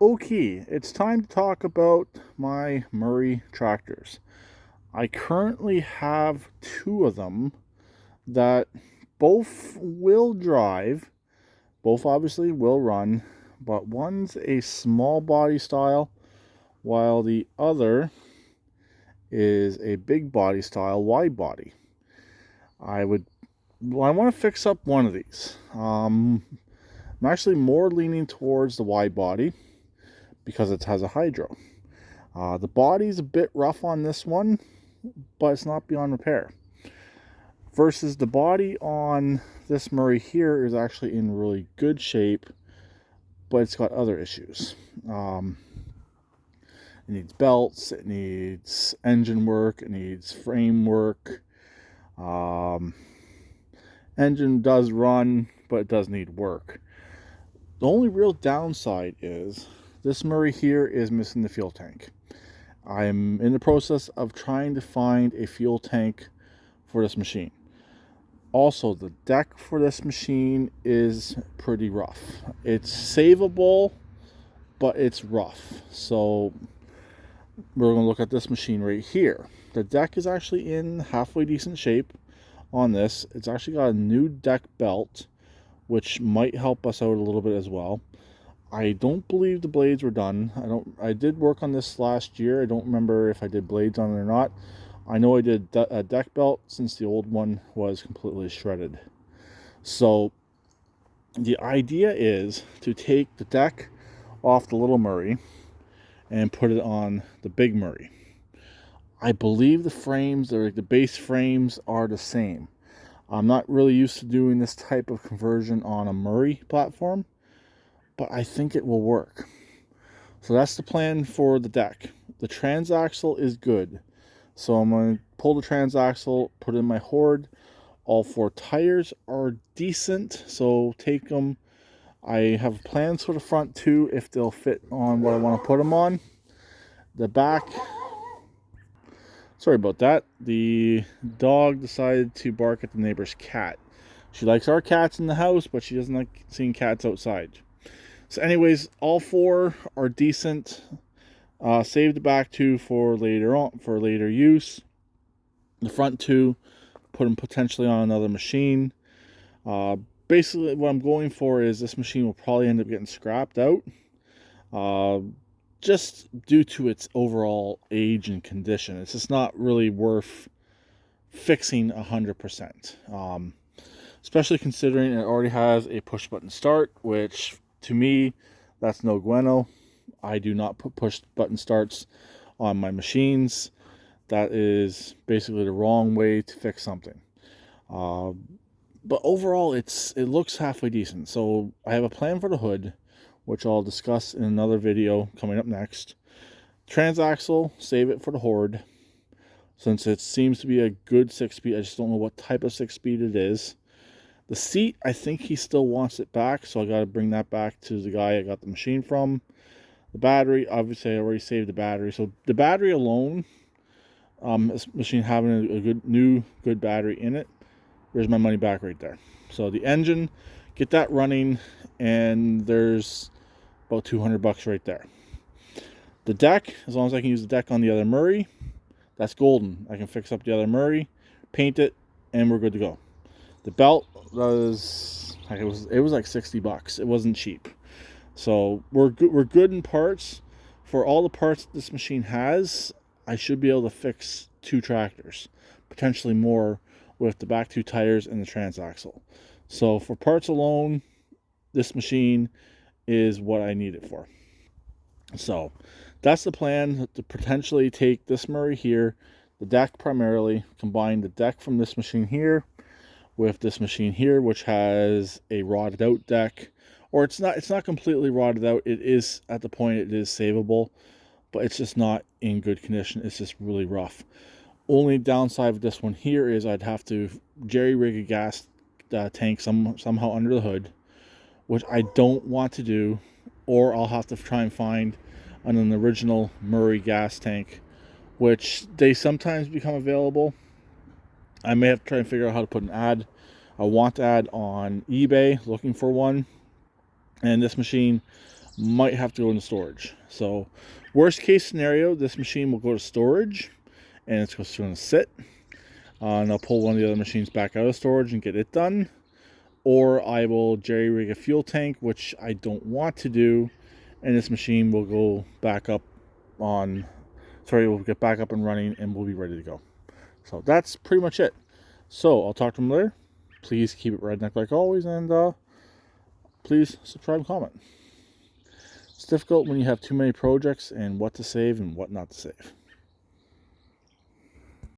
Okay, it's time to talk about my Murray tractors. I currently have two of them that both will drive, both obviously will run, but one's a small body style while the other is a big body style, wide body. I would I want to fix up one of these. I'm actually more leaning towards the wide body because it has a hydro. The body's a bit rough on this one, but it's not beyond repair. Versus the body on this Murray here is actually in really good shape, but it's got other issues. It needs belts, it needs engine work, it needs frame work. Um, Engine does run, but it does need work. The only real downside is this Murray here is missing the fuel tank. I'm in the process of trying to find a fuel tank for this machine. Also, the deck for this machine is pretty rough. It's savable, but it's rough. So we're going to look at this machine right here. The deck is actually in halfway decent shape on this. It's actually got a new deck belt, which might help us out a little bit as well. I don't believe the blades were done. I did work on this last year. I don't remember if I did blades on it or not. I know I did a deck belt since the old one was completely shredded. So the idea is to take the deck off the little Murray and put it on the big Murray. I believe the frames, the base frames, are the same. I'm not really used to doing this type of conversion on a Murray platform, but I think it will work. So that's the plan for the deck. The transaxle is good. So I'm going to pull the transaxle, put it in my Horde. All four tires are decent, so take them. I have plans for the front too, if they'll fit on what I want to put them on. The back, sorry about that. The dog decided to bark at the neighbor's cat. She likes our cats in the house, but she doesn't like seeing cats outside. So anyways, all four are decent. Save the back two for later on, for later use. The front two, put them potentially on another machine. Uh, Basically, what I'm going for is this machine will probably end up getting scrapped out, uh, just due to its overall age and condition. It's just not really worth fixing 100%. Especially considering it already has a push button start, which to me, that's no bueno. I do not put push button starts on my machines. That is basically the wrong way to fix something. Uh, but overall, it looks halfway decent. So I have a plan for the hood, which I'll discuss in another video coming up next. Transaxle, save it for the Horde, since it seems to be a good 6-speed. I just don't know what type of 6-speed it is. The seat, I think he still wants it back, so I got to bring that back to the guy I got the machine from. The battery, obviously I already saved the battery. So the battery alone, this machine having a good battery in it, there's my money back right there. So the engine, get that running, and there's about $200 right there. The deck, as long as I can use the deck on the other Murray, that's golden. I can fix up the other Murray, paint it, and we're good to go. The belt was it was like $60. It wasn't cheap. So we're good in parts. For all the parts this machine has, I should be able to fix 2 tractors, potentially more, with the back 2 tires and the transaxle. So for parts alone, this machine is what I need it for. So that's the plan, to potentially take this Murray here, the deck primarily, combine the deck from this machine here with this machine here, which has a rotted out deck. Or it's not completely rotted out. It is at the point it is savable, but it's just not in good condition. It's just really rough. Only downside of this one here is I'd have to jerry rig a gas tank somehow under the hood, which I don't want to do, or I'll have to try and find an original Murray gas tank, which they sometimes become available. I may have to try and figure out how to put an ad. I want to ad on eBay looking for one. And this machine, might have to go into storage. So worst case scenario, this machine will go to storage and it's just going to sit. And I'll pull one of the other machines back out of storage and get it done. Or I will jerry rig a fuel tank, which I don't want to do, and this machine will go back up on, we'll get back up and running and we'll be ready to go. So that's pretty much it. So I'll talk to them later. Please keep it redneck like always, and please subscribe and comment. It's difficult when you have too many projects and what to save and what not to save.